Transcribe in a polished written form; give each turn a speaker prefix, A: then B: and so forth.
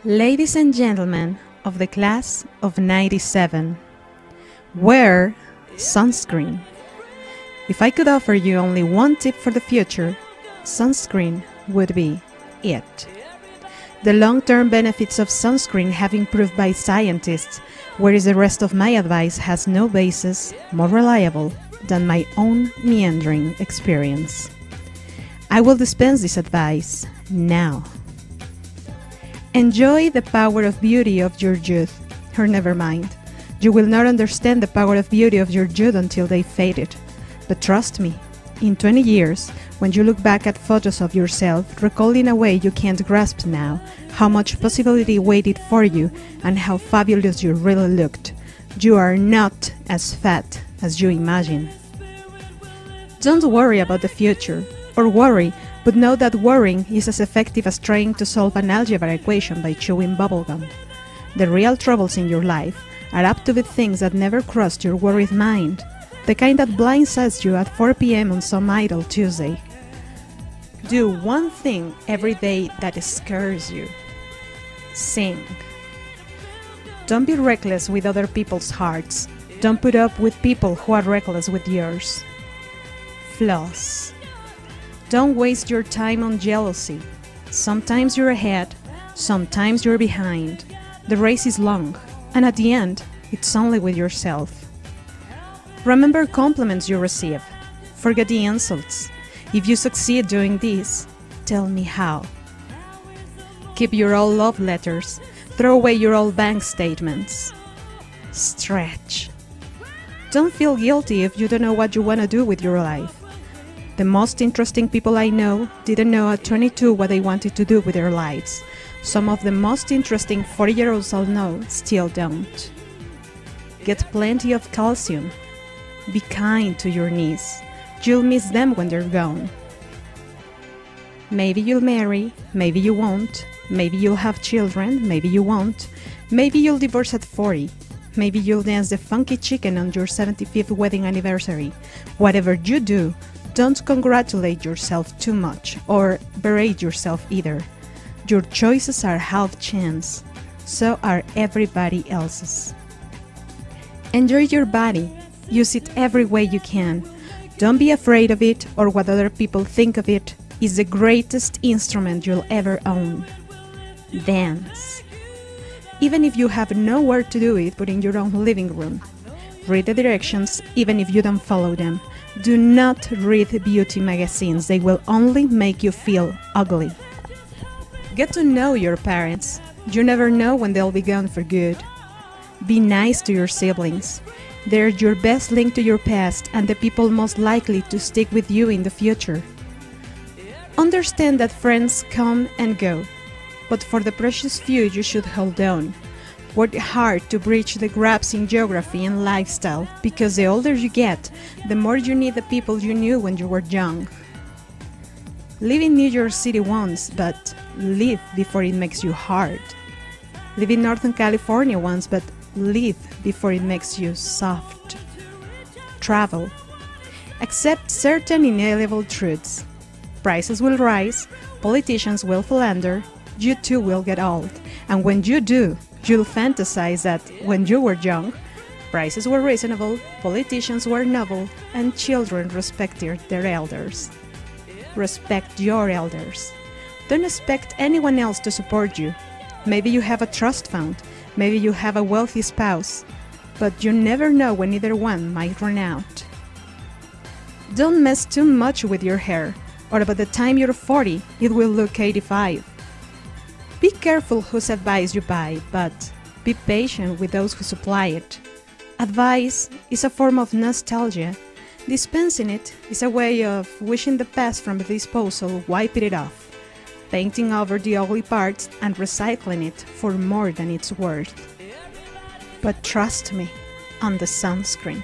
A: Ladies and gentlemen of the class of 97, wear sunscreen. If I could offer you only one tip for the future, sunscreen would be it. The long-term benefits of sunscreen have been proved by scientists, whereas the rest of my advice has no basis more reliable than my own meandering experience. I will dispense this advice now. Enjoy the power of beauty of your youth, or never mind. You will not understand the power of beauty of your youth until they faded. But trust me, in 20 years, when you look back at photos of yourself, recall in a way you can't grasp now how much possibility waited for you and how fabulous you really looked. You are not as fat as you imagine. Don't worry about the future, or worry, but know that worrying is as effective as trying to solve an algebra equation by chewing bubblegum. The real troubles in your life are apt to be things that never crossed your worried mind, the kind that blindsides you at 4 p.m. on some idle Tuesday. Do one thing every day that scares you. Sing. Don't be reckless with other people's hearts. Don't put up with people who are reckless with yours. Floss. Don't waste your time on jealousy. Sometimes you're ahead, sometimes you're behind. The race is long, and at the end, it's only with yourself. Remember compliments you receive. Forget the insults. If you succeed doing this, tell me how. Keep your old love letters. Throw away your old bank statements. Stretch. Don't feel guilty if you don't know what you want to do with your life. The most interesting people I know didn't know at 22 what they wanted to do with their lives. Some of the most interesting 40-year-olds I'll know still don't. Get plenty of calcium. Be kind to your knees. You'll miss them when they're gone. Maybe you'll marry, maybe you won't. Maybe you'll have children, maybe you won't. Maybe you'll divorce at 40. Maybe you'll dance the funky chicken on your 75th wedding anniversary. Whatever you do, don't congratulate yourself too much, or berate yourself either. Your choices are half chance, so are everybody else's. Enjoy your body. Use it every way you can. Don't be afraid of it or what other people think of it. It's the greatest instrument you'll ever own. Dance. Even if you have nowhere to do it but in your own living room. Read the directions even if you don't follow them. Do not read beauty magazines, they will only make you feel ugly. Get to know your parents. You never know when they'll be gone for good. Be nice to your siblings. They're your best link to your past and the people most likely to stick with you in the future. Understand that friends come and go, but for the precious few you should hold on. Work hard to bridge the gaps in geography and lifestyle, because the older you get, the more you need the people you knew when you were young. Live in New York City once, but live before it makes you hard. Live in Northern California once, but live before it makes you soft. Travel. Accept certain inalienable truths. Prices will rise, politicians will philander, you too will get old, and when you do, you'll fantasize that when you were young, prices were reasonable, politicians were noble, and children respected their elders. Respect your elders. Don't expect anyone else to support you. Maybe you have a trust fund, maybe you have a wealthy spouse, but you never know when either one might run out. Don't mess too much with your hair, or by the time you're 40, it will look 85. Be careful whose advice you buy, but be patient with those who supply it. Advice is a form of nostalgia. Dispensing it is a way of wishing the past from the disposal, wiping it off, painting over the ugly parts and recycling it for more than it's worth. But trust me on the sunscreen.